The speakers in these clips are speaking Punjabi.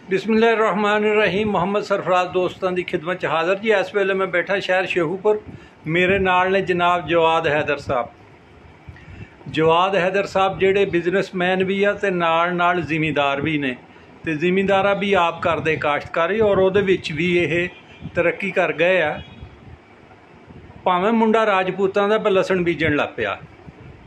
बिस्मिल्लाहिर्रहमानिर्रहीम। मोहम्मद सरफराज दोस्तों की खिदमत च हाज़र जी। इस वेले मैं बैठा शहर शेखूपुर। मेरे नाल ने जनाब जवाद हैदर साहब। जवाद हैदर साहब जेडे बिजनेसमैन भी आ ते नाल जिमीदार भी ने, ते जिमीदारा भी आप करते काश्तकारी और उहदे विच भी ये तरक्की कर गए आ। भावें मुंडा राजपूतां दा पर लसन बीजन लग पिया,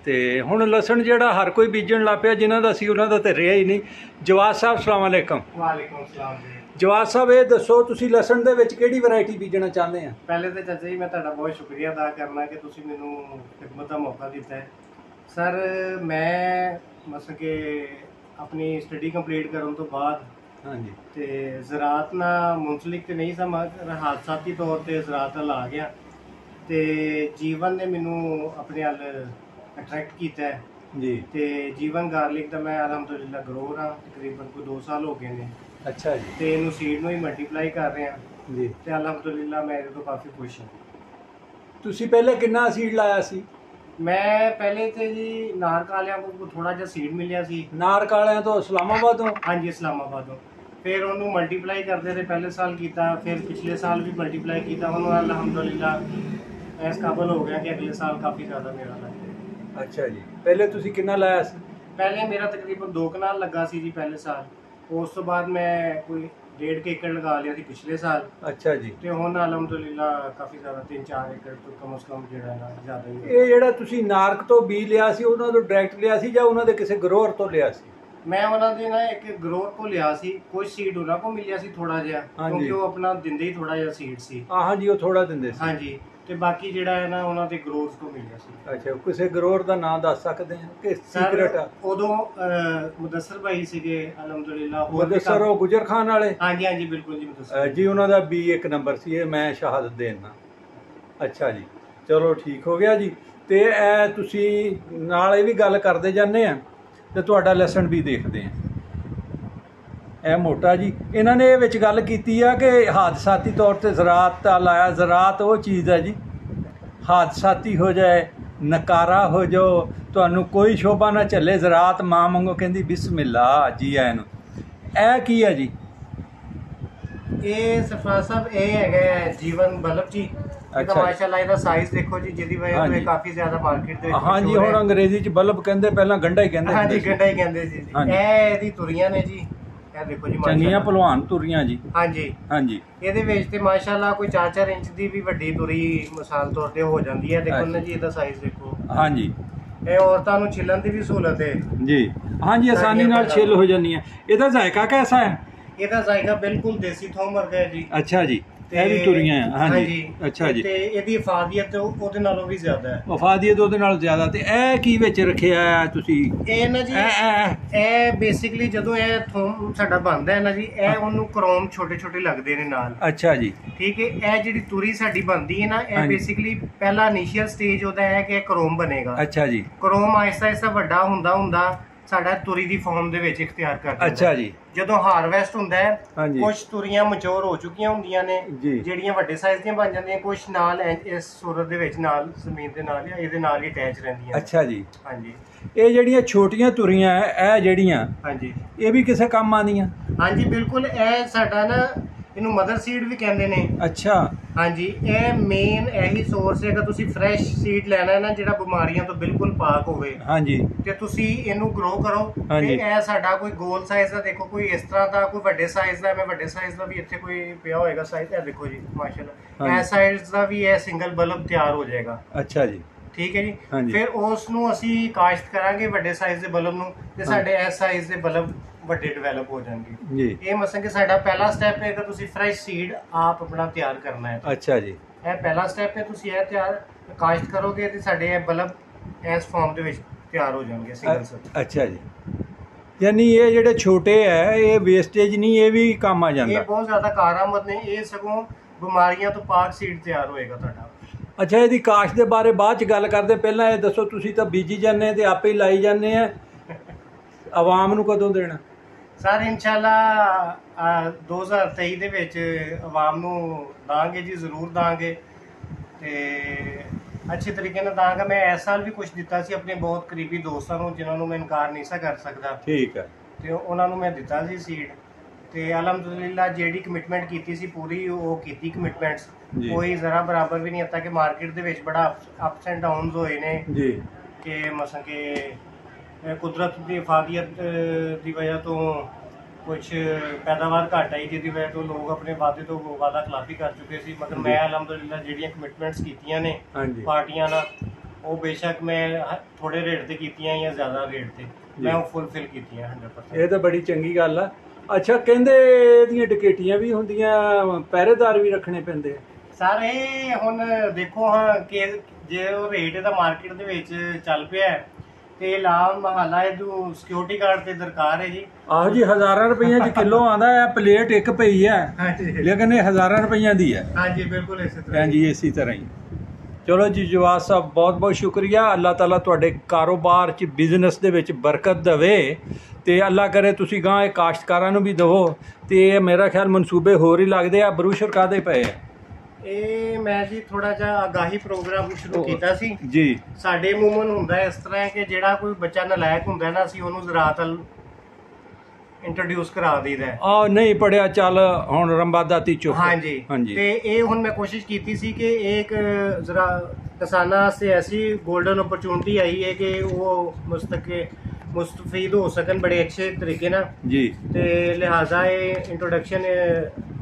तो हुण लसन जिहड़ा हर कोई बीजन लग पिया, जिन्हां दा सी उन्हां दा ते रिहा ही नहीं। जवाद साहब अस्सलाम वालेकुम। वालेकुम सलाम जी। जवाद साहब ये दसो तुसीं लसन दे विच किहड़ी वैरायटी बीजना चाहते हैं? पहले तो चाचा जी मैं तुहाडा बहुत शुक्रिया अदा करना कि तुसीं मैनूं खिदमत का मौका दिता है। सर मैं मतलब कि अपनी स्टडी कंप्लीट करन तो बाद हाँ जी ते ज़राअत नाल मुंसलिक तो नहीं सा, मगर हादसाती तौर पर ज़राअत नाल आ गया ते जीवन ने मैनूं अपने हल अट्रैक्ट किया है जी। ते जीवन गार्लिक का मैं अलहमदुलिल्लाह ग्रोवर हाँ, तकरीबन कोई 2 साल हो गए ने। अच्छा जी। तो इनू सीड में ही मल्टीप्लाई कर रहे हैं जी। तो अलहमदुलिल्लाह मैं ये तो काफ़ी खुश हूँ। तुसीं पहले कितना सीड लाया सी? मैं पहले तो जी नारक वालियां को थोड़ा जिहा सीड मिलिया सी। नारक वालियां तो इस्लामाबादों? हाँ जी, इस्लामाबादों। फिर उन्होंने मल्टीप्लाई करते थे, पहले साल किया, फिर पिछले साल भी मल्टीप्लाई किया। उन्होंने अलहमदुलिल्लाह इस काबल हो गया कि अगले साल काफ़ी ज़्यादा मेरा लग गया। अच्छा जी। पहले तुसीं कितना लाया सी? पहले मेरा तकरीबन 2 कनाल लगा सी जी पहले साल। उस तो बाद मैं कोई 1.5 एकड़ लगा लिया थी पिछले साल। अच्छा जी। तो हुण अलहमदुलिल्लाह काफ़ी ज़्यादा 3-4 एकड़ तो कम से कम जिहड़ा ना ज़्यादा ही। ਇਹ ਜਿਹੜਾ ਤੁਸੀਂ ਨਾਰਕ ਤੋਂ ਬੀ ਲਿਆ ਸੀ ਉਹਨਾਂ ਤੋਂ ਡਾਇਰੈਕਟ ਲਿਆ ਸੀ ਜਾਂ ਉਹਨਾਂ ਦੇ ਕਿਸੇ ਗਰੋਵਰ ਤੋਂ ਲਿਆ ਸੀ? मैं उन्होंने ना एक ग्रोवर को लिया सी, कुछ सीड उन्होंने को मिलिया सी थोड़ा जिहा, हाँ क्योंकि जी। वो अपना दिंदे ही थोड़ा जिहा सीड सी। हाँ जी, ਉਹ ਥੋੜਾ ਦਿੰਦੇ ਸੀ। हाँ जी। ਤੇ ਬਾਕੀ ਜਿਹੜਾ ਹੈ ਨਾ ਉਹਨਾਂ ਦੇ ਗਰੋਵਰਸ ਤੋਂ ਮਿਲਿਆ ਸੀ। ਅੱਛਾ, ਕਿਸੇ ਗਰੋਵਰ ਦਾ ਨਾਮ ਦੱਸ ਸਕਦੇ ਆ ਕਿ ਸਰ ਸੀਕ੍ਰੇਟ ਆ? ਉਦੋਂ ਮੁਦੱਸਰ ਭਾਈ ਸੀਗੇ ਅਲਹਮਦੁਲਿल्लाह। ਹੋਰ ਵੀ ਮੁਦੱਸਰ ਉਹ ਗੁਜਰ ਖਾਨ ਵਾਲੇ? ਹਾਂਜੀ ਹਾਂਜੀ ਬਿਲਕੁਲ ਜੀ ਮੁਦੱਸਰ ਜੀ। ਉਹਨਾਂ ਦਾ ਬੀ 1 ਨੰਬਰ ਸੀ, ਇਹ ਮੈਂ ਸ਼ਹਾਦਤ ਦੇਣਾ। ਅੱਛਾ ਜੀ, ਚਲੋ ਠੀਕ ਹੋ ਗਿਆ ਜੀ। ਤੇ ਇਹ ਤੁਸੀਂ ਨਾਲ ਇਹ ਵੀ ਗੱਲ ਕਰਦੇ ਜਾਂਦੇ ਆ ਤੇ ਤੁਹਾਡਾ ਲੈਸਨ ਵੀ ਦੇਖਦੇ ਆ। ਇਹ ਮੋਟਾ ਜੀ ਇਹਨਾਂ ਨੇ ਇਹ ਵਿੱਚ ਗੱਲ ਕੀਤੀ ਆ ਕਿ ਹਾਦਸਾਤੀ ਤੌਰ ਤੇ ਜ਼ਰਾਅਤ ਦਾ ਲਾਇਆ। ਜ਼ਰਾਅਤ ਉਹ ਚੀਜ਼ ਹੈ ਜੀ, ਹਾਦਸਾਤੀ ਹੋ ਜਾਏ, ਨਕਾਰਾ ਹੋ ਜਾਓ, ਤੁਹਾਨੂੰ ਕੋਈ ਸ਼ੋਭਾ ਨਾ ਚੱਲੇ, ਜ਼ਰਾਅਤ ਮਾਂ ਵਾਂਗੂ ਕਹਿੰਦੀ ਬਿਸਮਿਲ੍ਲਾ ਜੀ ਆਇਆਂ ਨੂੰ। ਇਹ ਕੀ ਹੈ ਜੀ? ਇਹ ਸਰਫਰਾਜ਼ ਸਾਹਿਬ ਇਹ ਹੈਗਾ ਜੀਵਨ ਬਲਬ ਜੀ। ਅੱਛਾ। ਮਾਸ਼ਾਅੱਲਾ ਇਹਦਾ ਸਾਈਜ਼ ਦੇਖੋ ਜੀ, ਜਿਹਦੀ ਵਜ੍ਹਾ ਤੋਂ ਇਹ ਕਾਫੀ ਜ਼ਿਆਦਾ ਮਾਰਕੀਟ ਦੇ ਵਿੱਚ। ਹਾਂ ਜੀ, ਹੁਣ ਅੰਗਰੇਜ਼ੀ ਚ ਬਲਬ ਕਹਿੰਦੇ, ਪਹਿਲਾਂ ਗੰਢਾ ਹੀ ਕਹਿੰਦੇ। ਹਾਂ ਜੀ, ਗੰਢਾ ਹੀ ਕਹਿੰਦੇ ਸੀ ਜੀ। ਇਹ ਇਹਦੀ ਤੁਰੀਆਂ ਨੇ ਜੀ, ਇਹ ਦੇਖੋ ਜੀ ਚੰਗੀਆਂ ਭਲਵਾਨ ਤੁਰੀਆਂ ਜੀ। हाँ जी। हाँ जी। ਇਹਦੇ ਵਿੱਚ ਤੇ ਮਾਸ਼ਾਅੱਲਾ ਕੋਈ 4-4 ਇੰਚ ਦੀ ਵੀ ਵੱਡੀ ਤੁਰੀ ਮਿਸਾਲ ਤੌਰ ਤੇ ਹੋ ਜਾਂਦੀ ਹੈ। ਦੇਖੋ ਨਾ ਜੀ ਇਹਦਾ ਸਾਈਜ਼ ਦੇਖੋ। हाँ जी। ਇਹ ਔਰਤਾਂ ਨੂੰ ਛਿੱਲਣ ਦੀ ਵੀ ਸਹੂਲਤ ਹੈ जी। हाँ जी, आसानी नाल छिल हो जानी है। ਇਹਦਾ ਜ਼ਾਇਕਾ कैसा है? ਇਹਦਾ ਜ਼ਾਇਕਾ ਬਿਲਕੁਲ ਦੇਸੀ ਥੋਮ ਵਰਗਾ ਹੈ ਜੀ। अच्छा जी। ਇਹ ਵੀ ਤੁਰੀਆਂ ਹੈ। हाँ जी। अच्छा जी। ਤੇ ਇਹਦੀ ਇਫਾਦੀਅਤ ਉਹਦੇ ਨਾਲੋਂ ਵੀ ਜ਼ਿਆਦਾ ਹੈ। ਵਫਾਦੀਅਤ ਉਹਦੇ ਨਾਲ ਜ਼ਿਆਦਾ। ਤੇ ਇਹ ਕੀ ਵਿੱਚ ਰੱਖਿਆ ਹੈ ਤੁਸੀਂ? ਇਹ ਨਾ ਜੀ ਇਹ ਬੇਸਿਕਲੀ ਜਦੋਂ ਇਹ ਥੋਮ ਸਾਡਾ ਬਣਦਾ ਹੈ ਨਾ ਜੀ, ਇਹ ਉਹਨੂੰ ਕ੍ਰੋਮ ਛੋਟੇ ਲੱਗਦੇ ਨੇ ਨਾਲ। ਅੱਛਾ ਜੀ। ਠੀਕ ਹੈ। ਇਹ ਜਿਹੜੀ ਤੁਰੀ ਸਾਡੀ ਬਣਦੀ ਹੈ ਨਾ, ਇਹ ਬੇਸਿਕਲੀ ਪਹਿਲਾ ਇਨੀਸ਼ੀਅਲ ਸਟੇਜ ਉਹਦਾ ਹੈ ਕਿ ਇਹ ਕ੍ਰੋਮ ਬਣੇਗਾ। ਅੱਛਾ ਜੀ। ਕ੍ਰੋਮ ਆਹਿਸਤਾ ਵੱਡਾ ਹੁੰਦਾ ਸਾਡਾ ਤੁਰੀ ਦੀ ਫਾਰਮ ਦੇ ਵਿੱਚ ਇਖਤਿਆਰ ਕਰ ਦਿੰਦਾ। ਅੱਛਾ ਜੀ। ਜਦੋਂ ਹਾਰਵੈਸਟ ਹੁੰਦਾ ਹੈ, ਹਾਂਜੀ। ਕੁਝ ਤੁਰੀਆਂ ਮੈਚੁਰ ਹੋ ਚੁੱਕੀਆਂ ਹੁੰਦੀਆਂ ਨੇ, ਜੀ। ਜਿਹੜੀਆਂ ਵੱਡੇ ਸਾਈਜ਼ ਦੀਆਂ ਬਣ ਜਾਂਦੀਆਂ, ਕੁਝ ਨਾਲ ਇਸ ਸੂਰਤ ਦੇ ਵਿੱਚ ਨਾਲ ਜ਼ਮੀਨ ਦੇ ਨਾਲ ਜਾਂ ਇਹਦੇ ਨਾਲ ਹੀ ਅਟੈਚ ਰਹਿੰਦੀਆਂ। ਅੱਛਾ ਜੀ। ਹਾਂਜੀ। ਇਹ ਜਿਹੜੀਆਂ ਛੋਟੀਆਂ ਤੁਰੀਆਂ ਹੈ, ਇਹ ਜਿਹੜੀਆਂ, ਹਾਂਜੀ, ਇਹ ਵੀ ਕਿਸੇ ਕੰਮ ਆਉਂਦੀਆਂ? ਹਾਂਜੀ ਬਿਲਕੁਲ। ਇਹ ਸਾਡਾ ਨਾ ਇਹਨੂੰ ਮਦਰ ਸੀਡ ਵੀ ਕਹਿੰਦੇ ਨੇ। ਅੱਛਾ। ਹਾਂਜੀ। ਇਹ ਮੇਨ ਇਹੀ ਸੋਰਸ ਹੈਗਾ, ਤੁਸੀਂ ਫਰੈਸ਼ ਸੀਡ ਲੈਣਾ ਹੈ ਨਾ ਜਿਹੜਾ ਬਿਮਾਰੀਆਂ ਤੋਂ ਬਿਲਕੁਲ ਪਾਕ ਹੋਵੇ। ਹਾਂਜੀ। ਤੇ ਤੁਸੀਂ ਇਹਨੂੰ ਗਰੋ ਕਰੋ। ਤੇ ਇਹ ਸਾਡਾ ਕੋਈ ਗੋਲ ਸਾਈਜ਼ ਦਾ ਦੇਖੋ, ਕੋਈ ਇਸ ਤਰ੍ਹਾਂ ਦਾ, ਕੋਈ ਵੱਡੇ ਸਾਈਜ਼ ਦਾ। ਮੈਂ ਵੱਡੇ ਸਾਈਜ਼ ਦਾ ਵੀ ਇੱਥੇ ਕੋਈ ਪਿਆ ਹੋਏਗਾ ਸਾਈਜ਼। ਇਹ ਦੇਖੋ ਜੀ ਮਾਸ਼ਾਅੱਲਾ, ਇਹ ਸਾਈਜ਼ ਦਾ ਵੀ ਇਹ ਸਿੰਗਲ ਬਲਬ ਤਿਆਰ ਹੋ ਜਾਏਗਾ। ਅੱਛਾ ਜੀ। ਠੀਕ ਹੈ ਜੀ। ਫਿਰ ਉਸ ਨੂੰ ਅਸੀਂ ਕਾਸ਼ਤ ਕਰਾਂਗੇ ਵੱਡੇ ਸਾਈਜ਼ ਦੇ ਬਲਬ ਨੂੰ, ਤੇ ਸਾਡੇ ਇਸ ਸਾਈਜ਼ ਦੇ ਬਲਬ ਵੱਡੇ ਡਿਵੈਲਪ ਹੋ ਜਾਣਗੇ ਜੀ। ਇਹ ਮਸਲ ਕਿ ਸਾਡਾ ਪਹਿਲਾ ਸਟੈਪ ਹੈ ਕਿ ਤੁਸੀਂ ਫਰੈਸ਼ ਸੀਡ ਆਪ ਆਪਣਾ ਤਿਆਰ ਕਰਨਾ ਹੈ। ਅੱਛਾ ਜੀ। ਇਹ ਪਹਿਲਾ ਸਟੈਪ ਹੈ, ਤੁਸੀਂ ਇਹ ਤਿਆਰ ਕਾਸ਼ਤ ਕਰੋਗੇ ਤੇ ਸਾਡੇ ਇਹ ਬਲਬ ਇਸ ਫਾਰਮ ਦੇ ਵਿੱਚ ਤਿਆਰ ਹੋ ਜਾਣਗੇ ਸਿੰਗਲ ਸਰ। ਅੱਛਾ ਜੀ। ਯਾਨੀ ਇਹ ਜਿਹੜੇ ਛੋਟੇ ਹੈ, ਇਹ ਵੇਸਟੇਜ ਨਹੀਂ, ਇਹ ਵੀ ਕੰਮ ਆ ਜਾਂਦਾ। ਇਹ ਬਹੁਤ ਜ਼ਿਆਦਾ ਕਾਰਾਮਦ ਨੇ, ਇਹ ਸਗੋਂ ਬਿਮਾਰੀਆਂ ਤੋਂ ਪਾਕ ਸੀਡ ਤਿਆਰ ਹੋਏਗਾ ਤੁਹਾਡਾ। ਅੱਛਾ, ਇਹਦੀ ਕਾਸ਼ ਦੇ ਬਾਰੇ ਬਾਅਦ ਚ ਗੱਲ ਕਰਦੇ, ਪਹਿਲਾਂ ਇਹ ਦੱਸੋ ਤੁਸੀਂ ਤਾਂ ਬੀਜੀ ਜਾਂਦੇ ਤੇ ਆਪੇ ਹੀ ਲਾਈ ਜਾਂਦੇ ਆ, ਆਵਾਮ ਨੂੰ ਕਦੋਂ ਦੇਣਾ? ਸਰ ਇਨਸ਼ਾਅੱਲਾ 2023 ਦੇ ਵਿੱਚ ਆਵਾਮ ਨੂੰ ਦਾਂਗੇ ਜੀ, ਜ਼ਰੂਰ ਦਾਂਗੇ ਤੇ ਅੱਛੇ ਤਰੀਕੇ ਨਾਲ ਦਾਂਗਾ। ਮੈਂ ਇਸ ਸਾਲ ਵੀ ਕੁਝ ਦਿੱਤਾ ਸੀ ਆਪਣੇ ਬਹੁਤ ਕਰੀਬੀ ਦੋਸਤਾਂ ਨੂੰ, ਜਿਨ੍ਹਾਂ ਨੂੰ ਮੈਂ ਇਨਕਾਰ ਨਹੀਂ ਸਾ ਕਰ ਸਕਦਾ। ਠੀਕ ਹੈ। ਤੇ ਉਹਨਾਂ ਨੂੰ ਮੈਂ ਦਿੱਤਾ ਸੀ ਸੀਡ। ਤੇ ਅਲਹਮਦੁਲਿਲਾ ਜਿਹੜੀ ਕਮਿਟਮੈਂਟ ਕੀਤੀ ਸੀ ਪੂਰੀ ਉਹ ਕੀਤੀ ਕਮਿਟਮੈਂਟਸ, ਕੋਈ ਜ਼ਰਾ ਬਰਾਬਰ ਵੀ ਨਹੀਂ ਹੁੰਦਾ ਕਿ ਮਾਰਕੀਟ ਦੇ ਵਿੱਚ ਬੜਾ ਅਪਸ ਐਂਡ ਡਾਊਨਸ ਹੋਏ ਨੇ ਜੀ, ਕਿ ਮਸਾਂ ਕਿ ਕੁਦਰਤ ਦੀ ਆਫਾਦੀਅਤ ਦੀ ਵਜ੍ਹਾ ਤੋਂ ਕੁਝ ਪੈਦਾਵਾਰ ਘੱਟ ਆਈ, ਜਿਹਦੀ ਵਜ੍ਹਾ ਤੋਂ ਲੋਕ ਆਪਣੇ ਵਾਅਦੇ ਤੋਂ ਵਾਅਦਾ ਖਿਲਾਫੀ ਕਰ ਚੁੱਕੇ ਸੀ। ਮਗਰ ਮੈਂ ਅਲਹਮਦੁਲਿਲਾ ਜਿਹੜੀਆਂ ਕਮਿਟਮੈਂਟਸ ਕੀਤੀਆਂ ਨੇ ਪਾਰਟੀਆਂ ਨਾਲ, ਉਹ ਬੇਸ਼ੱਕ ਮੈਂ ਥੋੜੇ ਰੇਟ ਤੇ ਕੀਤੀਆਂ ਜਾਂ ਜ਼ਿਆਦਾ ਰੇਟ ਤੇ, ਮੈਂ ਉਹ ਫੁੱਲਫਿਲ ਕੀਤੀਆਂ 100%। ਇਹ ਤਾਂ ਬੜੀ ਚੰਗੀ ਗੱਲ ਆ। ਅੱਛਾ, ਕਹਿੰਦੇ ਇਹਦੀਆਂ ਡਕੈਤੀਆਂ ਵੀ ਹੁੰਦੀਆਂ, ਪਹਿਰੇਦਾਰ ਵੀ ਰੱਖਣੇ ਪੈਂਦੇ ਆ ਸਰ? ਇਹ ਹੁਣ ਦੇਖੋ ਹਾਂ ਕਿ ਜੇ ਉਹ ਰੇਟ ਇਹਦਾ ਮਾਰਕੀਟ ਦੇ ਵਿੱਚ ਚੱਲ ਪਿਆ ਤੇ ਲਾਮ ਮਹੱਲਾ ਇਹਨੂੰ ਸਿਕਿਉਰਿਟੀ ਗਾਰਡ ਤੇ ਦਰਕਾਰ ਹੈ ਜੀ। ਆਹੋ ਜੀ, ਹਜ਼ਾਰਾਂ ਰੁਪਈਆਂ ਚ ਕਿਲੋ ਆਂਦਾ ਹੈ, ਪਲੇਟ ਇੱਕ ਪਈ ਹੈ ਲੇਕਿਨ ਇਹ ਹਜ਼ਾਰਾਂ ਰੁਪਈਆਂ ਦੀ ਹੈ। ਹਾਂਜੀ ਬਿਲਕੁਲ ਇਸੇ ਤਰ੍ਹਾਂ ਜੀ, ਇਸੇ ਤਰ੍ਹਾਂ ਹੀ। ਚਲੋ ਜੀ ਜਵਾਦ ਸਾਹਿਬ, ਬਹੁਤ ਬਹੁਤ ਸ਼ੁਕਰੀਆ। ਅੱਲਾਹ ਤਾਲਾ ਤੁਹਾਡੇ ਕਾਰੋਬਾਰ 'ਚ ਬਿਜ਼ਨਸ ਦੇ ਵਿੱਚ ਬਰਕਤ ਦੇਵੇ ਤੇ ਅੱਲਾਹ ਕਰੇ ਤੁਸੀਂ ਗਾਂ ਇਹ ਕਾਸ਼ਤਕਾਰਾਂ ਨੂੰ ਵੀ ਦੇਵੋ। ਤੇ ਇਹ ਮੇਰਾ ਖਿਆਲ ਮਨਸੂਬੇ ਹੋਰ ਹੀ ਲੱਗਦੇ ਆ। ਬਰੂਸ਼ਰ ਕਾਹਦੇ ਪਏ ਆ? ਇਹ ਮੈਂ ਜੀ ਥੋੜਾ ਜਿਹਾ ਆਗਾਹੀ ਪ੍ਰੋਗਰਾਮ ਸ਼ੁਰੂ ਕੀਤਾ ਸੀ ਜੀ। ਸਾਡੇ ਮੂਮਨ ਹੁੰਦਾ ਇਸ ਤਰ੍ਹਾਂ ਕਿ ਜਿਹੜਾ ਕੋਈ ਬੱਚਾ ਨਲਾਇਕ ਹੁੰਦਾ ਨਾ, ਅਸੀਂ ਉਹਨੂੰ ਜ਼ਰਾਅਤ ਇੰਟਰੋਡਿਊਸ ਕਰਾ ਦਈਦਾ। ਆ ਨਹੀਂ ਪੜਿਆ, ਚੱਲ ਹੁਣ ਰੰਬਾਦਾਤੀ ਚੁੱਕ। ਹਾਂਜੀ ਹਾਂਜੀ। ਤੇ ਇਹ ਹੁਣ ਮੈਂ ਕੋਸ਼ਿਸ਼ ਕੀਤੀ ਸੀ ਕਿ ਇੱਕ ਜ਼ਰਾ ਕਿਸਾਨਾਂ ਵਾਸਤੇ ਐਸੀ ਗੋਲਡਨ ਓਪਰਚੁਨਿਟੀ ਆਈ ਹੈ ਕਿ ਉਹ ਮੁਸਤਫੀਦ ਹੋ ਸਕਣ ਬੜੇ ਅੱਛੇ ਤਰੀਕੇ ਨਾਲ ਜੀ। ਤੇ ਲਿਹਾਜ਼ਾ ਇਹ ਇੰਟਰੋਡਕਸ਼ਨ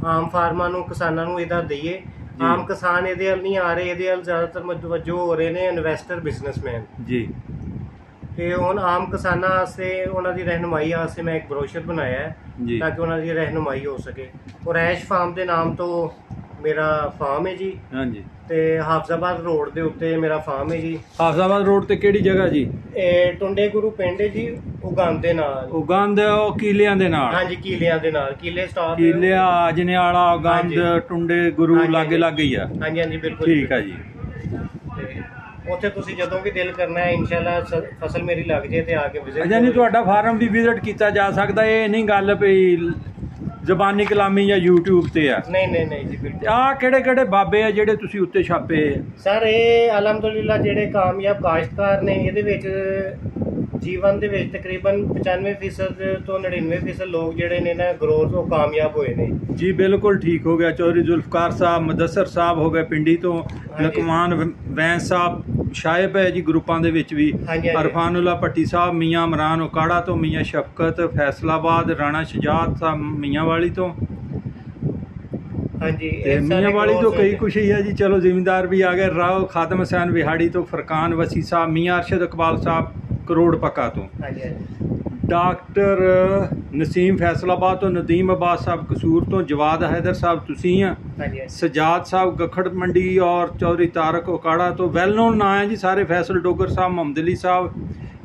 ਆਮ ਫਾਰਮਾਂ ਨੂੰ, ਕਿਸਾਨਾਂ ਨੂੰ ਇਹਦਾ ਦਈਏ। ਆਮ ਕਿਸਾਨ ਇਹਦੇ ਵੱਲ ਨਹੀਂ ਆ ਰਹੇ, ਇਹਦੇ ਵੱਲ ਜ਼ਿਆਦਾਤਰ ਮਤਵੱਜੋ ਹੋ ਰਹੇ ਨੇ ਇਨਵੈਸਟਰ, ਬਿਜ਼ਨਸਮੈਨ ਜੀ। ਤੇ ਹੁਣ ਆਮ ਕਿਸਾਨਾਂ ਵਾਸਤੇ ਉਹਨਾਂ ਦੀ ਰਹਿਨੁਮਾਈ ਵਾਸਤੇ ਮੈਂ ਇੱਕ ਬਰੋਸ਼ਰ ਬਣਾਇਆ ਹੈ ਤਾਂ ਕਿ ਉਹਨਾਂ ਦੀ ਰਹਿਨੁਮਾਈ ਹੋ ਸਕੇ। ਔਰ ਐਸ਼ ਫਾਰਮ ਦੇ ਨਾਮ ਤੋਂ ਮੇਰਾ ਫਾਰਮ ਹੈ ਜੀ। ਹਾਂਜੀ। ਤੇ ਹਾਫਜ਼ਾਬਾਦ ਰੋਡ ਦੇ ਉੱਤੇ ਮੇਰਾ ਫਾਰਮ ਹੈ ਜੀ। ਹਾਫਜ਼ਾਬਾਦ ਰੋਡ ਤੇ ਕਿਹੜੀ ਜਗ੍ਹਾ ਜੀ? ਇਹ ਟੁੰਡੇ ਗੁਰੂ ਪਿੰਡ ਹੈ ਜੀ, ਉਗਾਨ ਦੇ ਨਾਲ। ਉਗਾਨ ਉਹ ਕੀਲਿਆਂ ਦੇ ਨਾਲ? ਹਾਂਜੀ, ਕੀਲਿਆਂ ਦੇ ਨਾਲ। ਕੀਲੇ ਸਟਾਪ, ਕੀਲਿਆ, ਅਜਨੇਵਾਲਾ, ਉਗਾਨ, ਟੁੰਡੇ ਗੁਰੂ ਲਾਗੇ ਲਾਗੇ ਹੀ ਆ। ਹਾਂਜੀ ਹਾਂਜੀ ਬਿਲਕੁਲ, ਠੀਕ ਆ ਜੀ। ਉੱਥੇ ਤੁਸੀਂ ਜਦੋਂ ਵੀ ਦਿਲ ਕਰਨਾ ਹੈ ਇਨਸ਼ਾਅੱਲਾ ਫਸਲ ਮੇਰੀ ਲੱਗ ਜੇ ਤੇ ਆ ਕੇ ਵਿਜ਼ਿਟ। ਅੱਛਾ, ਨਹੀਂ ਤੁਹਾਡਾ ਫਾਰਮ ਵੀ ਵਿਜ਼ਿਟ ਕੀਤਾ ਜਾ ਸਕਦਾ? ਇਹ ਨਹੀਂ ਗੱਲ ਪਈ ਜ਼ਬਾਨੀ ਕਲਾਮੀ ਜਾਂ YouTube ਤੇ ਆ? ਨਹੀਂ ਨਹੀਂ ਨਹੀਂ ਜੀ ਬਿਲਕੁਲ। ਆਹ ਕਿਹੜੇ ਕਿਹੜੇ ਬਾਬੇ ਆ ਜਿਹੜੇ ਤੁਸੀਂ ਉੱਤੇ ਛਾਪੇ? ਸਰ ਇਹ ਅਲਹਮਦੁਲਿਲਾ ਜਿਹੜੇ ਕਾਮਯਾਬ ਕਾਸ਼ਤਕਾਰ ਨੇ, ਇਹਦੇ ਵਿੱਚ ਜੀਵਨ ਦੇ ਵਿੱਚ ਤਕਰੀਬਨ 95% ਤੋਂ 99% ਲੋਕ ਜਿਹੜੇ ਨੇ ਨਾ ਗਰੋਥ ਉਹ ਕਾਮਯਾਬ ਹੋਏ ਨੇ ਜੀ। ਬਿਲਕੁਲ ਠੀਕ ਹੋ ਗਿਆ। ਚੌਧਰੀ ਜ਼ੁਲਫਕਾਰ ਸਾਹਿਬ, ਮੁਦੱਸਰ ਸਾਹਿਬ ਹੋ ਗਏ ਪਿੰਡੀ ਤੋਂ, ਲਕਮਾਨ ਵੈਂਸ ਸਾਹਿਬ ਸ਼ਾਇਬ ਹੈ ਜੀ ਗਰੁੱਪਾਂ ਦੇ ਵਿੱਚ ਵੀ, ਅਰਫਾਨੁੱਲਾ ਭੱਟੀ ਸਾਹਿਬ, ਮੀਆਂ ਇਮਰਾਨ ਉਕਾੜਾ ਤੋਂ, ਮੀਆਂ ਸ਼ਫਕਤ ਫੈਸਲਾਬਾਦ, ਰਾਣਾ ਸ਼ਜਾਤ ਸਾਹਿਬ ਮੀਆਂ ਵਾਲੀ ਤੋਂ। ਹਾਂਜੀ, ਮੀਆਂ ਵਾਲੀ ਤੋਂ ਕਈ ਕੁਛ ਹੀ ਹੈ ਜੀ। ਚਲੋ ਜ਼ਿਮੀਂਦਾਰ ਵੀ ਆ ਗਏ। ਰਾਓ ਖਾਦਮ ਹਸੈਨ ਵਿਹਾੜੀ ਤੋਂ, ਫਰਕਾਨ ਵਸੀ ਸਾਹਿਬ, ਮੀਆਂ ਅਰਸ਼ਦ ਇਕਬਾਲ ਸਾਹਿਬ ਕਰੋੜ ਪੱਕਾ ਤੋਂ, ਡਾਕਟਰ ਨਸੀਮ ਫੈਸਲਾਬਾਦ ਤੋਂ, ਨਦੀਮ ਅਬਾਸ ਸਾਹਿਬ ਕਸੂਰ ਤੋਂ, ਜਵਾਦ ਹੈਦਰ ਸਾਹਿਬ ਤੁਸੀਂ ਆ, ਸਜਾਦ ਸਾਹਿਬ ਗਖੜ ਮੰਡੀ ਔਰ ਚੌਧਰੀ ਤਾਰਕ ਉਕਾੜਾ ਤੋਂ। ਵੈਲ ਨੋਨ ਨਾਂ ਹੈ ਜੀ ਸਾਰੇ। ਫੈਸਲ ਡੋਗਰ ਸਾਹਿਬ, ਮੁਹੰਮਦ ਅਲੀ ਸਾਹਿਬ,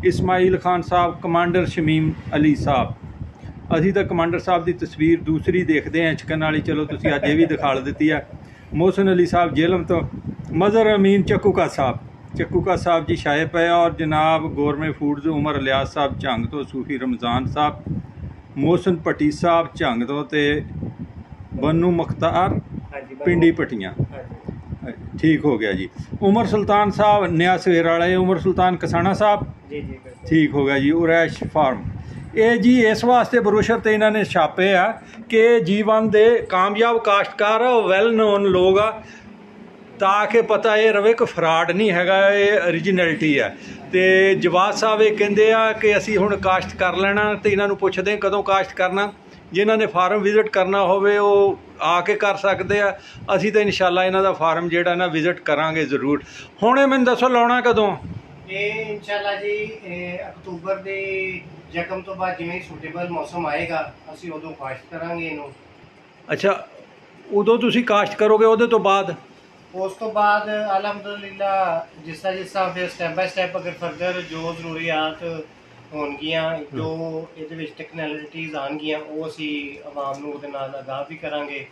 ਇਸਮਾਈਲ ਖਾਨ ਸਾਹਿਬ, ਕਮਾਂਡਰ ਸ਼ਮੀਮ ਅਲੀ ਸਾਹਿਬ। ਅਸੀਂ ਤਾਂ ਕਮਾਂਡਰ ਸਾਹਿਬ ਦੀ ਤਸਵੀਰ ਦੂਸਰੀ ਦੇਖਦੇ ਹਾਂ ਚਿਕਨ ਵਾਲੀ, ਚਲੋ ਤੁਸੀਂ ਅੱਜ ਇਹ ਵੀ ਦਿਖਾ ਦਿੱਤੀ ਆ। ਮੋਹਸਨ ਅਲੀ ਸਾਹਿਬ ਜੇਲਮ ਤੋਂ, ਮਜ਼ਹਰ ਅਮੀਨ ਚੱਕੂਕਾ ਸਾਹਿਬ, ਚੱਕੂਕਾ ਸਾਹਿਬ ਜੀ ਸ਼ਾਇ ਪਏ। ਔਰ ਜਨਾਬ ਗੌਰਮੇ ਫੂਡਜ਼ ਉਮਰ ਇਲਿਆਸ ਸਾਹਿਬ ਝੰਗ ਤੋਂ, ਸੂਫੀ ਰਮਜ਼ਾਨ ਸਾਹਿਬ, ਮੋਹਸਨ ਭੱਟੀ ਸਾਹਿਬ ਝੰਗ ਤੋਂ, ਤੇ ਬੰਨੂ ਮੁਖਤਾਰ ਪਿੰਡੀ ਪਟੀਆਂ। ਠੀਕ ਹੋ ਗਿਆ ਜੀ। ਉਮਰ ਸੁਲਤਾਨ ਸਾਹਿਬ ਨਿਆ ਸਵੇਰ ਵਾਲੇ, ਉਮਰ ਸੁਲਤਾਨ ਕਸਾਣਾ ਸਾਹਿਬ ਠੀਕ ਹੋ ਗਿਆ ਜੀ। ਉਰੈਸ਼ ਫਾਰਮ। ਇਹ ਜੀ ਇਸ ਵਾਸਤੇ ਬਰੋਸ਼ਰ ਤੇ ਇਹਨਾਂ ਨੇ ਛਾਪੇ ਆ ਕਿ ਜੀਵਨ ਦੇ ਕਾਮਯਾਬ ਕਾਸ਼ਤਕਾਰ ਵੈਲ ਨੋਨ ਲੋਕ ਆ, ਤਾਂ ਕਿ ਪਤਾ ਇਹ ਰਵੇ ਕਿ ਫਰਾਡ ਨਹੀਂ ਹੈਗਾ, ਇਹ ਓਰੀਜਨੈਲਿਟੀ ਆ। ਤੇ ਜਵਾਦ ਸਾਹਿਬ ਇਹ ਕਹਿੰਦੇ ਆ ਕਿ ਅਸੀਂ ਹੁਣ ਕਾਸ਼ਤ ਕਰ ਲੈਣਾ, ਤੇ ਇਹਨਾਂ ਨੂੰ ਪੁੱਛਦੇ ਕਦੋਂ ਕਾਸ਼ਤ ਕਰਨਾ। ਜਿਨ੍ਹਾਂ ਨੇ ਫਾਰਮ ਵਿਜ਼ਿਟ ਕਰਨਾ ਹੋਵੇ ਉਹ ਆ ਕੇ ਕਰ ਸਕਦੇ ਆ। ਅਸੀਂ ਤਾਂ ਇਨਸ਼ਾਅੱਲਾ ਇਹਨਾਂ ਦਾ ਫਾਰਮ ਜਿਹੜਾ ਨਾ ਵਿਜ਼ਿਟ ਕਰਾਂਗੇ ਜ਼ਰੂਰ। ਹੁਣ ਇਹ ਮੈਨੂੰ ਦੱਸੋ ਲਾਉਣਾ ਕਦੋਂ? ਇਹ ਇਨਸ਼ਾਅੱਲਾ ਜੀ ਅਕਤੂਬਰ ਦੇ ਯਕਮ ਤੋਂ ਬਾਅਦ ਜਿਵੇਂ ਸੂਟੇਬਲ ਮੌਸਮ ਆਏਗਾ ਅਸੀਂ ਉਦੋਂ ਕਾਸ਼ਤ ਕਰਾਂਗੇ ਇਹਨੂੰ। ਅੱਛਾ, ਉਦੋਂ ਤੁਸੀਂ ਕਾਸ਼ਤ ਕਰੋਗੇ? ਉਹਦੇ ਤੋਂ ਬਾਅਦ ਉਸ ਤੋਂ ਬਾਅਦ ਅਲਹਮਦੁਲਿਲਾ ਜਿਸ ਤਰ੍ਹਾਂ ਫਿਰ ਸਟੈਪ ਬਾਈ ਸਟੈਪ ਅਗਰ ਫਰਦਰ ਜੋ ਜ਼ਰੂਰੀਆਤ ਹੋਣਗੀਆਂ, ਜੋ ਇਹਦੇ ਵਿੱਚ ਟੈਕਨੋਲੋਜੀਜ਼ ਆਉਣਗੀਆਂ, ਉਹ ਅਸੀਂ ਆਵਾਮ ਨੂੰ ਉਹਦੇ ਨਾਲ ਆਗਾਹ ਵੀ ਕਰਾਂਗੇ।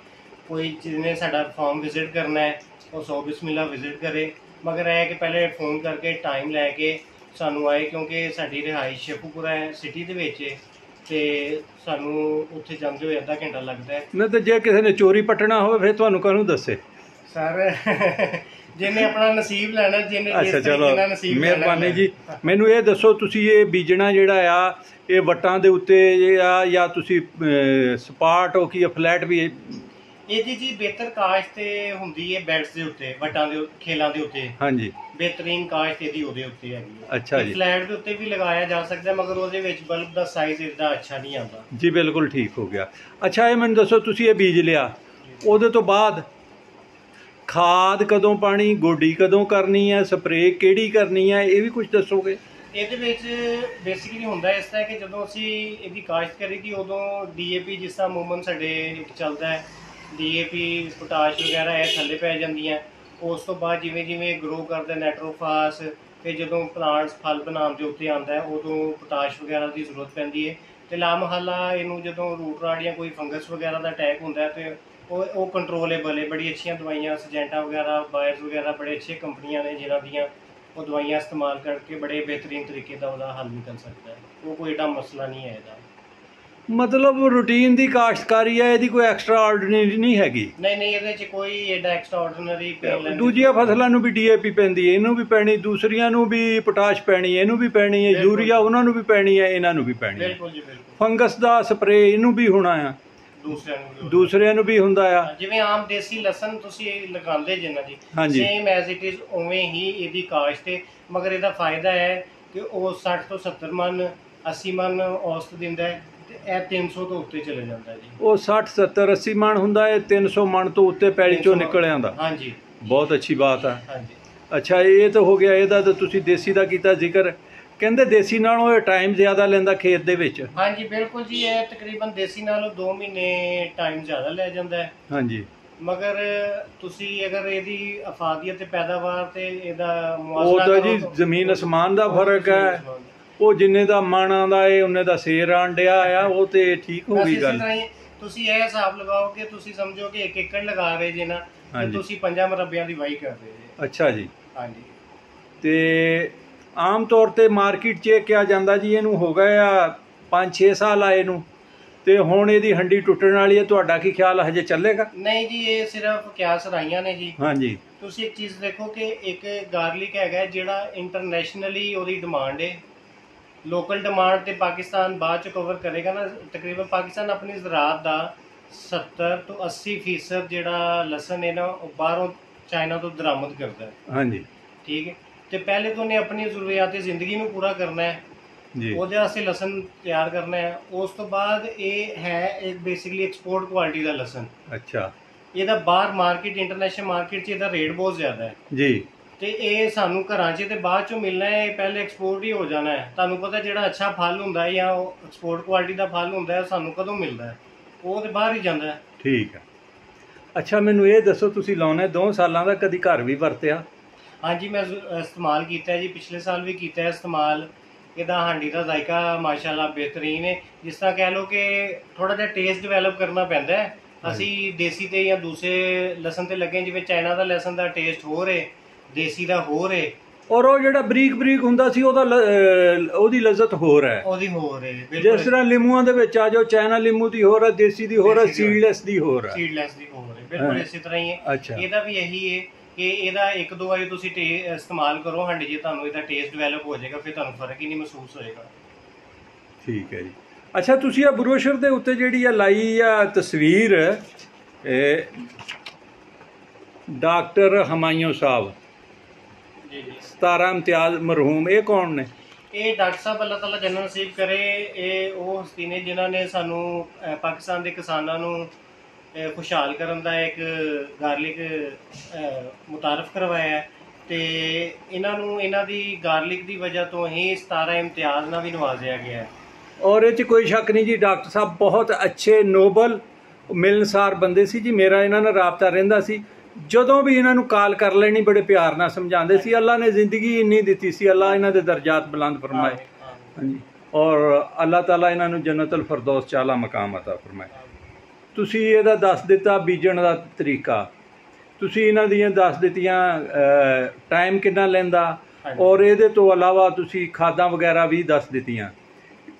ਕੋਈ ਜਿਹਨੇ ਸਾਡਾ ਫਾਰਮ ਵਿਜ਼ਿਟ ਕਰਨਾ ਹੈ ਉਹ ਸੌ ਬਿਸਮਿਲ੍ਲਾ ਵਿਜ਼ਿਟ ਕਰੇ, ਮਗਰ ਇਹ ਕਿ ਪਹਿਲੇ ਫੋਨ ਕਰਕੇ ਟਾਈਮ ਲੈ ਕੇ ਸਾਨੂੰ ਆਏ, ਕਿਉਂਕਿ ਸਾਡੀ ਰਿਹਾਇਸ਼ ਸ਼ੇਖੂਪੁਰਾ ਹੈ ਸਿਟੀ ਦੇ ਵਿੱਚ, ਤੇ ਸਾਨੂੰ ਉੱਥੇ ਜਾਂਦੇ ਹੋਏ ਅੱਧਾ ਘੰਟਾ ਲੱਗਦਾ ਹੈ। ਨਹੀਂ ਤਾਂ ਜੇ ਕਿਸੇ ਨੇ ਚੋਰੀ ਪੱਟਣਾ ਹੋਵੇ ਫਿਰ ਤੁਹਾਨੂੰ ਕਾਹਨੂੰ ਦੱਸੇ? ਸਰ ਜਿਹਨੇ ਆਪਣਾ ਨਸੀਬ ਲੈਣਾ, ਜਿਹਨੇ ਅੱਛਾ ਚਲੋ ਮਿਹਰਬਾਨੀ ਜੀ। ਮੈਨੂੰ ਇਹ ਦੱਸੋ ਤੁਸੀਂ ਇਹ ਬੀਜਣਾ ਜਿਹੜਾ ਆ ਇਹ ਵੱਟਾਂ ਦੇ ਉੱਤੇ ਆ ਜਾਂ ਤੁਸੀਂ ਸਪਾਟ ਹੋ ਕਿ ਫਲੈਟ ਵੀ? ਇਹਦੀ ਜੀ ਬਿਹਤਰ ਕਾਸ਼ਤ ਤੇ ਹੁੰਦੀ ਹੈ ਬੈਡਸ ਦੇ ਉੱਤੇ, ਵੱਟਾਂ ਦੇ ਖੇਲਾਂ ਦੇ ਉੱਤੇ। ਹਾਂਜੀ, ਬਿਹਤਰੀਨ ਕਾਸ਼ਤ ਇਹਦੀ ਉਹਦੇ ਉੱਤੇ ਹੈਗੀ ਹੈ। ਅੱਛਾ ਜੀ। ਫਲੈਟ ਦੇ ਉੱਤੇ ਵੀ ਲਗਾਇਆ ਜਾ ਸਕਦਾ, ਮਗਰ ਉਹਦੇ ਵਿੱਚ ਬਲਬ ਦਾ ਸਾਈਜ਼ ਇਦਾਂ ਅੱਛਾ ਨਹੀਂ ਆਉਂਦਾ ਜੀ। ਬਿਲਕੁਲ ਠੀਕ ਹੋ ਗਿਆ। ਅੱਛਾ ਇਹ ਮੈਨੂੰ ਦੱਸੋ ਤੁਸੀਂ ਇਹ ਬੀਜ ਲਿਆ, ਉਹਦੇ ਤੋਂ ਬਾਅਦ ਖਾਦ ਕਦੋਂ ਪਾਣੀ, ਗੋਡੀ ਕਦੋਂ ਕਰਨੀ ਹੈ, ਸਪਰੇਅ ਕਿਹੜੀ ਕਰਨੀ ਹੈ, ਇਹ ਵੀ ਕੁਝ ਦੱਸੋਗੇ? ਇਹਦੇ ਵਿੱਚ ਬੇਸਿਕਲੀ ਹੁੰਦਾ ਇਸ ਤਰ੍ਹਾਂ ਕਿ ਜਦੋਂ ਅਸੀਂ ਇਹਦੀ ਕਾਸ਼ਤ ਕਰੀਦੀ ਉਦੋਂ DAP ਜਿਸ ਤਰ੍ਹਾਂ ਮੂਮਨ ਸਾਡੇ ਚੱਲਦਾ ਹੈ, DAP ਪੋਟਾਸ਼ ਵਗੈਰਾ ਇਹ ਥੱਲੇ ਪੈ ਜਾਂਦੀਆਂ। ਉਸ ਤੋਂ ਬਾਅਦ ਜਿਵੇਂ ਜਿਵੇਂ ਗਰੋ ਕਰਦਾ ਨਾਈਟ੍ਰੋਫਾਸ, ਫਿਰ ਜਦੋਂ ਪਲਾਂਟਸ ਫਲ ਬਣਾਉਣ ਦੇ ਉੱਤੇ ਆਉਂਦਾ ਹੈ ਉਦੋਂ ਪੋਟਾਸ਼ ਵਗੈਰਾ ਦੀ ਜ਼ਰੂਰਤ ਪੈਂਦੀ ਹੈ। ਅਤੇ ਲਾਮਹਲਾ ਇਹਨੂੰ ਜਦੋਂ ਰੂਟ ਰਾਟ ਜਾਂ ਕੋਈ ਫੰਗਸ ਵਗੈਰਾ ਦਾ ਅਟੈਕ ਹੁੰਦਾ ਹੈ ਤੇ ਉਹ ਕੰਟਰੋਲੇਬਲ ਹੈ। ਬੜੀ ਅੱਛੀਆਂ ਦਵਾਈਆਂ ਸਜੈਂਟਾ ਵਗੈਰਾ, ਬਾਇਰਸ ਵਗੈਰਾ ਬੜੇ ਅੱਛੇ ਕੰਪਨੀਆਂ ਨੇ ਜਿਨ੍ਹਾਂ ਦੀਆਂ ਉਹ ਦਵਾਈਆਂ ਇਸਤੇਮਾਲ ਕਰਕੇ ਬੜੇ ਬਿਹਤਰੀਨ ਤਰੀਕੇ ਦਾ ਉਹਦਾ ਹੱਲ ਨਿਕਲ ਸਕਦਾ ਹੈ। ਉਹ ਕੋਈ ਏਡਾ ਮਸਲਾ ਨਹੀਂ ਹੈ ਇਹਦਾ। ਮਤਲਬ ਰੂਟੀਨ ਦੀ ਕਾਸ਼ਤਕਾਰੀ ਹੈ, ਇਹਦੀ ਕੋਈ ਐਕਸਟਰਾ ਆਰਡੀਨਰੀ ਨਹੀਂ ਹੈਗੀ? ਨਹੀਂ, ਇਹਦੇ 'ਚ ਕੋਈ ਏਡਾ ਐਕਸਟਰਾ ਆਰਡੀਨਰੀ। ਦੂਜੀਆਂ ਫਸਲਾਂ ਨੂੰ ਵੀ DAP ਪੈਂਦੀ ਹੈ, ਇਹਨੂੰ ਵੀ ਪੈਣੀ, ਦੂਸਰੀਆਂ ਨੂੰ ਵੀ ਪੋਟਾਸ਼ ਪੈਣੀ ਹੈ, ਇਹਨੂੰ ਵੀ ਪੈਣੀ ਹੈ, ਯੂਰੀਆ ਉਹਨਾਂ ਨੂੰ ਵੀ ਪੈਣੀ ਹੈ, ਇਹਨਾਂ ਨੂੰ ਵੀ ਪੈਣੀ ਹੈ। ਬਿਲਕੁਲ ਜੀ ਬਿਲਕੁਲ। ਫੰਗਸ ਦਾ ਸਪਰੇਅ ਇਹਨੂੰ ਵੀ ਹੋਣਾ ਆ, ਦੂਸਰਿਆਂ ਨੂੰ ਵੀ ਹੁੰਦਾ ਆ। ਜਿਵੇਂ ਆਮ ਦੇਸੀ ਲਸਣ ਤੁਸੀਂ ਲਗਾਉਂਦੇ ਜਿੰਨਾ ਜੀ, ਸੇਮ ਐਜ਼ ਇਟ ਇਜ਼ ਉਵੇਂ ਹੀ ਇਹਦੀ ਕਾਸ਼ਤ ਹੈ। ਮਗਰ ਇਹਦਾ ਫਾਇਦਾ ਹੈ ਕਿ ਉਹ 60 ਤੋਂ 70 ਮਨ 80 ਮਨ ਔਸਤ ਦਿੰਦਾ ਹੈ ਤੇ ਇਹ 300 ਤੋਂ ਉੱਤੇ ਚਲੇ ਜਾਂਦਾ ਜੀ। ਉਹ 60 70 80 ਮਣ ਹੁੰਦਾ ਹੈ, 300 ਮਣ ਤੋਂ ਉੱਤੇ ਪੈਲੀ ਚੋਂ ਨਿਕਲ ਆਉਂਦਾ। ਹਾਂਜੀ, ਬਹੁਤ ਅੱਛੀ ਬਾਤ ਹੈ। ਹਾਂਜੀ। ਅੱਛਾ ਇਹ ਤਾਂ ਹੋ ਗਿਆ ਇਹਦਾ, ਤਾਂ ਤੁਸੀਂ ਦੇਸੀ ਦਾ ਕੀਤਾ ਜ਼ਿਕਰ। ਕਹਿੰਦੇ ਦੇਸੀ ਨਾਲੋਂ ਇਹ ਟਾਈਮ ਜ਼ਿਆਦਾ ਲੈਂਦਾ ਖੇਤ ਦੇ ਵਿੱਚ? ਹਾਂਜੀ ਬਿਲਕੁਲ ਜੀ, ਇਹ ਤਕਰੀਬਨ ਦੇਸੀ ਨਾਲੋਂ 2 ਮਹੀਨੇ ਟਾਈਮ ਜ਼ਿਆਦਾ ਲੈ ਜਾਂਦਾ ਹੈ। ਹਾਂਜੀ, ਮਗਰ ਤੁਸੀਂ ਅਗਰ ਇਹਦੀ ਅਫਾਦੀਅਤ ਤੇ ਪੈਦਾਵਾਰ ਤੇ ਇਹਦਾ ਮੁਆਵਜ਼ਾ ਉਹ ਤਾਂ ਜੀ ਜ਼ਮੀਨ ਅਸਮਾਨ ਦਾ ਫਰਕ ਹੈ। ਉਹ ਜਿੰਨੇ ਦਾ ਮਣ ਆਉਂਦਾ ਏ ਉਹਨੇ ਦਾ ਸੇਰ ਆਣ ਡਿਆ ਆ, ਉਹ ਤੇ ਠੀਕ ਹੋ ਗਈ ਗੱਲ। ਤੁਸੀਂ ਇਹ ਹਿਸਾਬ ਲਗਾਓ ਕਿ ਤੁਸੀਂ ਸਮਝੋ ਕਿ 1 ਏਕੜ ਲਗਾ ਰਹੇ ਜੇ ਨਾ, ਤੇ ਤੁਸੀਂ 5 ਮਰਬਿਆਂ ਦੀ ਵਾਹੀ ਕਰ ਰਹੇ ਜੇ। ਅੱਛਾ ਜੀ। ਹਾਂਜੀ। ਤੇ ਆਮ ਤੌਰ ਤੇ ਮਾਰਕੀਟ 'ਚ ਇਹ ਕਿਹਾ ਜਾਂਦਾ ਜੀ ਇਹਨੂੰ ਹੋ ਗਏ ਆ 5-6 ਸਾਲ ਆਏ ਨੂੰ, ਤੇ ਹੁਣ ਇਹਦੀ ਹੰਡੀ ਟੁੱਟਣ ਵਾਲੀ ਹੈ। ਤੁਹਾਡਾ ਕੀ ਖਿਆਲ ਹਜੇ ਚੱਲੇਗਾ? ਨਹੀਂ ਜੀ, ਇਹ ਸਿਰਫ ਕਿਆਸ ਰਾਈਆਂ ਨੇ ਜੀ। ਹਾਂਜੀ। ਤੁਸੀਂ ਇੱਕ ਚੀਜ਼ ਦੇਖੋ ਕਿ ਇੱਕ ਗਾਰਲਿਕ ਹੈਗਾ ਜਿਹੜਾ ਇੰਟਰਨੈਸ਼ਨਲੀ ਉਹਦੀ ਡਿਮਾਂਡ ਹੈ। ਲੋਕਲ ਡਿਮਾਂਡ ਤੇ ਪਾਕਿਸਤਾਨ ਬਾਅਦ 'ਚ ਕਵਰ ਕਰੇਗਾ ਨਾ। ਤਕਰੀਬਨ ਪਾਕਿਸਤਾਨ ਆਪਣੀ ਜ਼ਰਾਤ ਦਾ 70 ਤੋਂ 80% ਜਿਹੜਾ ਲਸਣ ਹੈ ਨਾ ਉਹ ਬਾਹਰੋਂ ਚਾਈਨਾ ਤੋਂ ਦਰਾਮਦ ਕਰਦਾ ਹੈ। ਹਾਂਜੀ, ਠੀਕ ਹੈ। ਤੇ ਪਹਿਲੇ ਤੋਂ ਉਹਨੇ ਆਪਣੀ ਜ਼ਰੂਰੀਆਤ ਜ਼ਿੰਦਗੀ ਨੂੰ ਪੂਰਾ ਕਰਨਾ ਹੈ ਜੀ, ਉਹਦੇ ਵਾਸਤੇ ਲਸਣ ਤਿਆਰ ਕਰਨਾ ਹੈ। ਉਸ ਤੋਂ ਬਾਅਦ ਇਹ ਹੈ ਇੱਕ ਬੇਸਿਕਲੀ ਐਕਸਪੋਰਟ ਕੁਆਲਿਟੀ ਦਾ ਲਸਣ। ਅੱਛਾ। ਇਹਦਾ ਬਾਹਰ ਮਾਰਕੀਟ, ਇੰਟਰਨੈਸ਼ਨਲ ਮਾਰਕੀਟ 'ਚ ਇਹਦਾ ਰੇਟ ਬਹੁਤ ਜ਼ਿਆਦਾ ਹੈ ਜੀ। ਤੇ ਇਹ ਸਾਨੂੰ ਘਰਾਂ 'ਚ ਤੇ ਬਾਅਦ 'ਚੋਂ ਮਿਲਣਾ ਹੈ, ਇਹ ਪਹਿਲੇ ਐਕਸਪੋਰਟ ਹੀ ਹੋ ਜਾਣਾ ਹੈ। ਤੁਹਾਨੂੰ ਪਤਾ ਜਿਹੜਾ ਅੱਛਾ ਫਲ ਹੁੰਦਾ ਹੈ ਜਾਂ ਉਹ ਐਕਸਪੋਰਟ ਕੁਆਲਿਟੀ ਦਾ ਫਲ ਹੁੰਦਾ ਹੈ ਸਾਨੂੰ ਕਦੋਂ ਮਿਲਦਾ ਹੈ? ਉਹ ਤੇ ਬਾਹਰ ਹੀ ਜਾਂਦਾ ਹੈ। ਠੀਕ ਹੈ। ਅੱਛਾ ਮੈਨੂੰ ਇਹ ਦੱਸੋ ਤੁਸੀਂ ਲਾਉਣਾ 2 ਸਾਲਾਂ ਦਾ, ਕਦੀ ਘਰ ਵੀ ਵਰਤਿਆ? ਹਾਂਜੀ, ਮੈਂ ਇਸਤੇਮਾਲ ਕੀਤਾ ਜੀ, ਪਿਛਲੇ ਸਾਲ ਵੀ ਕੀਤਾ ਹੈ ਇਸਤੇਮਾਲ। ਇਹਦਾ ਹਾਂਡੀ ਦਾ ਜ਼ਾਇਕਾ ਮਾਸ਼ਾਅੱਲਾ ਬਿਹਤਰੀਨ ਹੈ। ਜਿਸ ਤਰ੍ਹਾਂ ਕਹਿ ਲਓ ਕਿ ਥੋੜਾ ਜਿਹਾ ਟੇਸਟ ਡਿਵੈਲਪ ਕਰਨਾ ਪੈਂਦਾ ਹੈ। ਅਸੀਂ ਦੇਸੀ ਤੇ ਜਾਂ ਦੂਸਰੇ ਲਸਣ ਤੇ ਲੱਗੇ, ਜਿਵੇਂ ਚਾਈਨਾ ਦਾ ਲਸਣ ਦਾ ਟੇਸਟ ਹੋਰ ਹੈ, ਦੇਸੀ ਦਾ ਹੋਰ ਹੈ। ਔਰ ਉਹ ਜਿਹੜਾ ਬਰੀਕ ਬਰੀਕ ਹੁੰਦਾ ਸੀ ਉਹਦੀ ਲਜ਼ਤ ਹੋਰ ਹੈ, ਉਹਦੀ ਹੋਰ ਹੈ। ਜਿਸ ਤਰ੍ਹਾਂ ਲਿੰਬੂਆਂ ਦੇ ਵਿੱਚ ਆ ਜਾਓ, ਚਾਈਨਾ ਲਿੰਬੂ ਦੀ ਹੋਰ ਹੈ, ਦੇਸੀ ਦੀ ਹੋਰ ਹੈ, ਸੀਡਲੈਸ ਦੀ ਹੋਰ ਹੈ। ਸੀਡਲੈਸ ਦੀ ਹੋਰ ਹੈ, ਬਿਲਕੁਲ ਇਸੇ ਤਰ੍ਹਾਂ ਹੀ ਹੈ। ਇਹਦਾ ਵੀ ਇਹੀ ਹੈ ਕਿ ਇਹਦਾ 1-2 ਵਾਰੀ ਤੁਸੀਂ ਇਸਤੇਮਾਲ ਕਰੋ ਹਾਂਡੀ ਜੀ, ਤੁਹਾਨੂੰ ਇਹਦਾ ਟੇਸਟ ਡਿਵੈਲਪ ਹੋ ਜਾਏਗਾ, ਫਿਰ ਤੁਹਾਨੂੰ ਫਰਕ ਹੀ ਨਹੀਂ ਮਹਿਸੂਸ ਹੋਏਗਾ। ਠੀਕ ਹੈ ਜੀ। ਅੱਛਾ ਤੁਸੀਂ ਆ ਬਰੋਸ਼ਰ ਦੇ ਉੱਤੇ ਜਿਹੜੀ ਆ ਲਾਈ ਆ ਤਸਵੀਰ ਡਾਕਟਰ ਹਮਾਇੂੰ ਸਾਹਿਬ ਜੀ, 17 ਇਮਤਿਆਜ਼ ਮਰਹੂਮ, ਇਹ ਕੌਣ ਨੇ? ਇਹ ਡਾਕਟਰ ਸਾਹਿਬ ਅੱਲਾਹ ਤਾਲਾ ਜੰਨਤ ਨਸੀਬ ਕਰੇ, ਇਹ ਉਹ ਹਸਤੀ ਨੇ ਜਿਨ੍ਹਾਂ ਨੇ ਸਾਨੂੰ ਪਾਕਿਸਤਾਨ ਦੇ ਕਿਸਾਨਾਂ ਨੂੰ ਖੁਸ਼ਹਾਲ ਕਰਨ ਦਾ ਇੱਕ ਗਾਰਲਿਕ ਮੁਤਾਰਫ ਕਰਵਾਇਆ ਹੈ। ਤੇ ਇਹਨਾਂ ਨੂੰ ਇਹਨਾਂ ਦੀ ਗਾਰਲਿਕ ਦੀ ਵਜ੍ਹਾ ਤੋਂ ਹੀ 17 ਇਮਤਿਆਜ਼ ਨਾਲ ਵੀ ਨਵਾਜ਼ਿਆ ਗਿਆ ਹੈ। ਔਰ ਇਹ 'ਚ ਕੋਈ ਸ਼ੱਕ ਨਹੀਂ ਜੀ, ਡਾਕਟਰ ਸਾਹਿਬ ਬਹੁਤ ਅੱਛੇ ਨੋਬਲ ਮਿਲਨਸਾਰ ਬੰਦੇ ਸੀ ਜੀ। ਮੇਰਾ ਇਹਨਾਂ ਨਾਲ ਰਾਬਤਾ ਰਹਿੰਦਾ ਸੀ, ਜਦੋਂ ਵੀ ਇਹਨਾਂ ਨੂੰ ਕਾਲ ਕਰ ਲੈਣੀ ਬੜੇ ਪਿਆਰ ਨਾਲ ਸਮਝਾਉਂਦੇ ਸੀ। ਅੱਲਾ ਨੇ ਜ਼ਿੰਦਗੀ ਇੰਨੀ ਦਿੱਤੀ ਸੀ, ਅੱਲਾ ਇਹਨਾਂ ਦੇ ਦਰਜਾਤ ਬੁਲੰਦ ਫਰਮਾਏ। ਹਾਂਜੀ, ਔਰ ਅੱਲਾਹ ਤਾਲਾ ਇਹਨਾਂ ਨੂੰ ਜੰਨਤੁਲ ਫਿਰਦੌਸ 'ਚ ਆਲਾ ਮਕਾਮ ਅਤਾ ਫਰਮਾਏ। ਤੁਸੀਂ ਇਹਦਾ ਦੱਸ ਦਿੱਤਾ ਬੀਜਣ ਦਾ ਤਰੀਕਾ, ਤੁਸੀਂ ਇਹਨਾਂ ਦੀਆਂ ਦੱਸ ਦਿੱਤੀਆਂ ਟਾਈਮ ਕਿੰਨਾ ਲੈਂਦਾ, ਔਰ ਇਹਦੇ ਤੋਂ ਇਲਾਵਾ ਤੁਸੀਂ ਖਾਦਾਂ ਵਗੈਰਾ ਵੀ ਦੱਸ ਦਿੱਤੀਆਂ।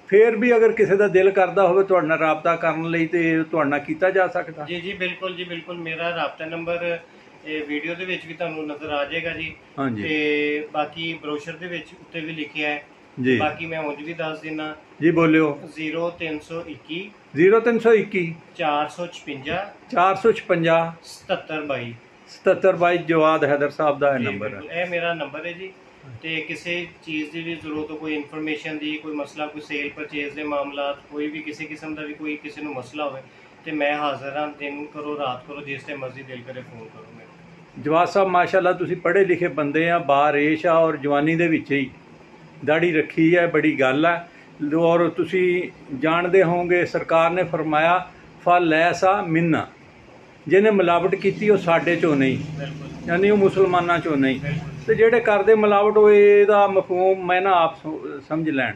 ਫਿਰ ਵੀ ਅਗਰ ਕਿਸੇ ਦਾ ਦਿਲ ਕਰਦਾ ਹੋਵੇ ਤੁਹਾਡੇ ਨਾਲ ਰਾਬਤਾ ਕਰਨ ਲਈ ਤੇ ਤੁਹਾਡੇ ਨਾਲ ਕੀਤਾ ਜਾ ਸਕਦਾ? ਜੀ ਜੀ ਬਿਲਕੁਲ ਜੀ ਬਿਲਕੁਲ। ਮੇਰਾ ਰਾਬਤਾ ਨੰਬਰ ਇਹ ਵੀਡੀਓ ਦੇ ਵਿੱਚ ਵੀ ਤੁਹਾਨੂੰ ਨਜ਼ਰ ਆ ਜਾਏਗਾ ਜੀ। ਹਾਂਜੀ ਤੇ ਬਾਕੀ ਬਰੋਸ਼ਰ ਦੇ ਵਿੱਚ ਉੱਤੇ ਵੀ ਲਿਖਿਆ ਹੈ ਜੀ। ਬਾਕੀ ਮੈਂ ਉਂਝ ਵੀ ਦੱਸ ਦਿੰਨਾ ਜੀ, ਬੋਲਿਓ। 0321 0321 456 456 7722 7722 ਜਵਾਦ ਹੈਦਰ ਸਾਹਿਬ ਦਾ ਇਹ ਨੰਬਰ ਹੈ। ਇਹ ਮੇਰਾ ਨੰਬਰ ਹੈ ਜੀ। ਤੇ ਕਿਸੇ ਚੀਜ਼ ਦੀ ਵੀ ਜ਼ਰੂਰਤ ਹੋ, ਕੋਈ ਇਨਫੋਰਮੇਸ਼ਨ ਦੀ, ਕੋਈ ਮਸਲਾ, ਕੋਈ ਸੇਲ ਪਰਚੇਜ਼ ਦੇ ਮਾਮਲਾ, ਕੋਈ ਵੀ ਕਿਸੇ ਕਿਸਮ ਦਾ ਵੀ ਕੋਈ ਕਿਸੇ ਨੂੰ ਮਸਲਾ ਹੋਵੇ ਤੇ ਮੈਂ ਹਾਜ਼ਰ ਹਾਂ। ਦਿਨ ਕਰੋ ਰਾਤ ਕਰੋ, ਜਿਸ ਟਾਈਮ ਮਰਜ਼ੀ ਦਿਲ ਕਰੇ ਫੋਨ ਕਰੋ ਮੈਨੂੰ। ਜਵਾਦ ਸਾਹਿਬ ਮਾਸ਼ਾਅੱਲਾ ਤੁਸੀਂ ਪੜ੍ਹੇ ਲਿਖੇ ਬੰਦੇ ਆ, ਬਾਰੇਸ਼ ਆ ਔਰ ਜਵਾਨੀ ਦੇ ਵਿੱਚ ਹੀ ਦਾੜੀ ਰੱਖੀ ਹੈ, ਬੜੀ ਗੱਲ ਹੈ। ਔਰ ਤੁਸੀਂ ਜਾਣਦੇ ਹੋਵੋਗੇ ਸਰਕਾਰ ਨੇ ਫਰਮਾਇਆ ਫਲ ਐਸਾ ਮਿੰਨਾ, ਜਿਹਨੇ ਮਿਲਾਵਟ ਕੀਤੀ ਉਹ ਸਾਡੇ ਚੋਂ ਨਹੀਂ, ਯਾਨੀ ਉਹ ਮੁਸਲਮਾਨਾਂ ਚੋਂ ਨਹੀਂ। ਤੇ ਜਿਹੜੇ ਕਰਦੇ ਮਿਲਾਵਟ ਉਹ ਇਹਦਾ ਮਫਹੂਮ ਮੈਂ ਨਾ ਆਪ ਸਮਝ ਲੈਣ।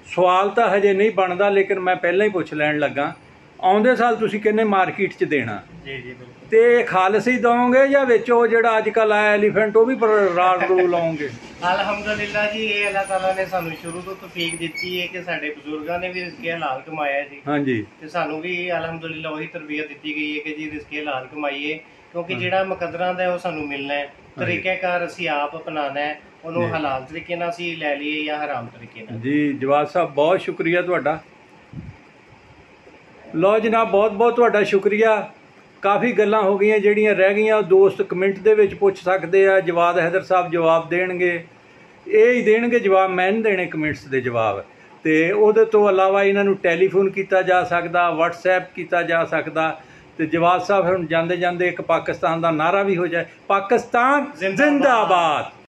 ਸਵਾਲ ਤਾਂ ਹਜੇ ਨਹੀਂ ਬਣਦਾ, ਲੇਕਿਨ ਮੈਂ ਪਹਿਲਾਂ ਹੀ ਪੁੱਛ ਲੈਣ ਲੱਗਾ, ਆਉਂਦੇ ਸਾਲ ਤੁਸੀਂ ਕਿੰਨੇ ਮਾਰਕੀਟ 'ਚ ਦੇਣਾ? ਜੀ ਜੀ ਬਿਲਕੁਲ। ਤੇ ਖਾਲਸ ਹੀ ਦਵੋਗੇ ਜਾਂ ਵਿੱਚ ਉਹ ਜਿਹੜਾ ਅੱਜ ਕੱਲ੍ਹ ਆਇਆ ਐਲੀਫੈਂਟ ਉਹ ਵੀ ਰਾਲ ਰੂ ਲਾਓਗੇ? ਅਲਹਮਦੁਲਿਲਾ ਜੀ, ਇਹ ਅੱਲਾਹ ਤਾਲਾ ਨੇ ਸਾਨੂੰ ਸ਼ੁਰੂ ਤੋਂ ਤੌਫੀਕ ਦਿੱਤੀ ਹੈ ਕਿ ਸਾਡੇ ਬਜ਼ੁਰਗਾਂ ਨੇ ਵੀ ਰਿਜ਼ਕ ਹਲਾਲ ਕਮਾਇਆ ਜੀ। ਹਾਂਜੀ। ਤੇ ਸਾਨੂੰ ਵੀ ਅਲਹਮਦੁਲਿਲਾ ਉਹੀ ਤਰਬੀਅਤ ਦਿੱਤੀ ਗਈ ਹੈ ਕਿ ਜੀ ਰਿਜ਼ਕ ਹਲਾਲ ਕਮਾਈਏ, ਕਿਉਂਕਿ ਜਿਹੜਾ ਮੁਕੱਦਰਾਂ ਦਾ ਉਹ ਸਾਨੂੰ ਮਿਲਣਾ ਹੈ। ਤਰੀਕਾਕਾਰ ਅਸੀਂ ਆਪ ਅਪਣਾਉਣਾ ਹੈ, ਉਹਨੂੰ ਹਲਾਲ ਤਰੀਕੇ ਨਾਲ ਅਸੀਂ ਲੈ ਲਈਏ ਜਾਂ ਹਰਾਮ ਤਰੀਕੇ ਨਾਲ। ਜੀ ਜਵਾਦ ਸਾਹਿਬ ਬਹੁਤ ਸ਼ੁਕਰੀਆ ਤੁਹਾਡਾ। ਲਓ ਜਨਾਬ, ਬਹੁਤ ਬਹੁਤ ਤੁਹਾਡਾ ਸ਼ੁਕਰੀਆ। ਕਾਫੀ ਗੱਲਾਂ ਹੋ ਗਈਆਂ ਜਿਹੜੀਆਂ ਰਹਿ ਗਈਆਂ, ਦੋਸਤ ਕਮੈਂਟ ਦੇ ਵਿੱਚ ਪੁੱਛ ਸਕਦੇ ਆ, ਜਵਾਦ ਹੈਦਰ ਸਾਹਿਬ ਜਵਾਬ ਦੇਣਗੇ। ਇਹ ਹੀ ਦੇਣਗੇ ਜਵਾਬ, ਮੈਂ ਨਹੀਂ ਦੇਣੇ ਕਮੈਂਟਸ ਦੇ ਜਵਾਬ। ਤੇ ਉਹਦੇ ਤੋਂ ਇਲਾਵਾ ਇਹਨਾਂ ਨੂੰ ਟੈਲੀਫੋਨ ਕੀਤਾ ਜਾ ਸਕਦਾ, ਵਟਸਐਪ ਕੀਤਾ ਜਾ ਸਕਦਾ। ਤੇ ਜਵਾਦ ਸਾਹਿਬ ਹੁਣ ਜਾਂਦੇ ਜਾਂਦੇ ਇੱਕ ਪਾਕਿਸਤਾਨ ਦਾ ਨਾਰਾ ਵੀ ਹੋ ਜਾਏ, ਪਾਕਿਸਤਾਨ ਜ਼ਿੰਦਾਬਾਦ।